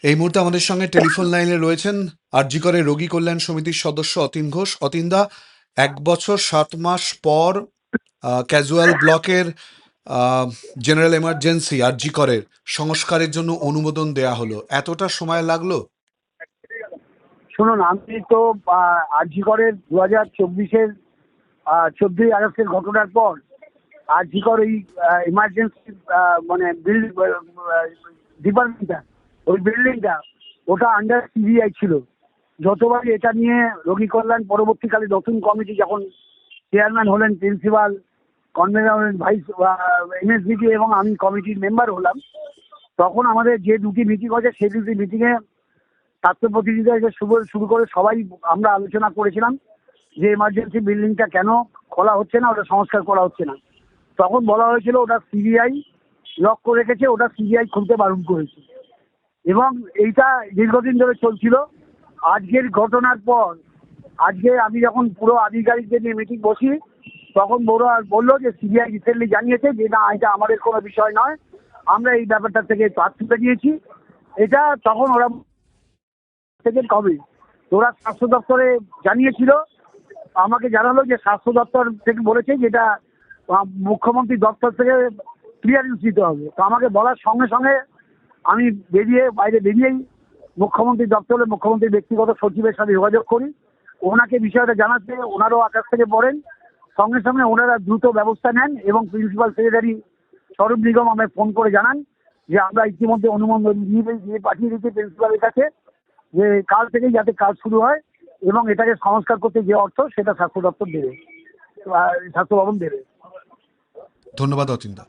এই মুহূর্তে আমাদের সঙ্গে টেলিফোন লাইনে রয়েছেন আরজি করে রোগী কল্যাণ সমিতির সদস্য অতীন ঘোষ। অতীনদা, 1 বছর 7 মাস পর ক্যাজুয়াল ব্লকের জেনারেল এমার্জেন্সি আরজি করের সংস্কারের জন্য অনুমোদন দেয়া হলো, এতটা সময় লাগলো? শুনুন, আমি তো আরজি করের 2024-এর 14ই আগস্টের ঘটনার পর আরজি কর এই ইমার্জেন্সি মানে ডিপার্টমেন্টটা, ওই বিল্ডিংটা ওটা আন্ডার সিবিআই ছিল। যতবার এটা নিয়ে রোগী কল্যাণ, পরবর্তীকালে নতুন কমিটি যখন চেয়ারম্যান হলেন প্রিন্সিপাল, কনভেনর হলেন ভাইস এমএসবিটি এবং আমি কমিটির মেম্বার হলাম, তখন আমাদের যে দুটি মিটিং হয়েছে সেই দুটি মিটিংয়ে ছাত্র প্রতিনিধিরা শুরু করে সবাই আমরা আলোচনা করেছিলাম যে এমার্জেন্সি বিল্ডিংটা কেন খোলা হচ্ছে না, ওটা সংস্কার করা হচ্ছে না। তখন বলা হয়েছিল ওটা সিবিআই লক করে রেখেছে, ওটা সিবিআই খুলতে বারণ করেছে, এবং এইটা দীর্ঘদিন ধরে চলছিল। আজকের ঘটনার পর আজকে আমি যখন পুরো আধিকারিকদের নিয়ে মিটিং বসি, তখন বললো যে সিবিআই রিসেন্টলি জানিয়েছে যে না, এটা আমাদের কোনো বিষয় নয়, আমরা এই ব্যাপারটা থেকে হাত তুলে নিয়েছি। এটা তখন ওরা থেকে কবে ওরা স্বাস্থ্য দপ্তরে জানিয়েছিল, আমাকে জানালো যে স্বাস্থ্য দপ্তর থেকে বলেছে যে এটা মুখ্যমন্ত্রী দপ্তর থেকে ক্লিয়ারেন্স দিতে হবে। তো আমাকে বলার সঙ্গে সঙ্গে আমি বাইরে বেরিয়েই মুখ্যমন্ত্রী দপ্তরে মুখ্যমন্ত্রীর ব্যক্তিগত সচিবের সাথে যোগাযোগ করি, ওনাকে বিষয়টা জানাতে ওনারও আকাশ থেকে পড়েন। সঙ্গে সঙ্গে ওনারা দ্রুত ব্যবস্থা নেন এবং প্রিন্সিপাল সেক্রেটারি স্বরূপ নিগম আমায় ফোন করে জানান যে আমরা ইতিমধ্যে অনুমোদন দিয়ে পাঠিয়ে দিচ্ছি প্রিন্সিপালের কাছে, যে কাল থেকেই যাতে কাজ শুরু হয় এবং এটাকে সংস্কার করতে যে অর্থ সেটা স্বাস্থ্য দপ্তর দেবে, স্বাস্থ্য ভবন দেবে। ধন্যবাদ অতীনদা।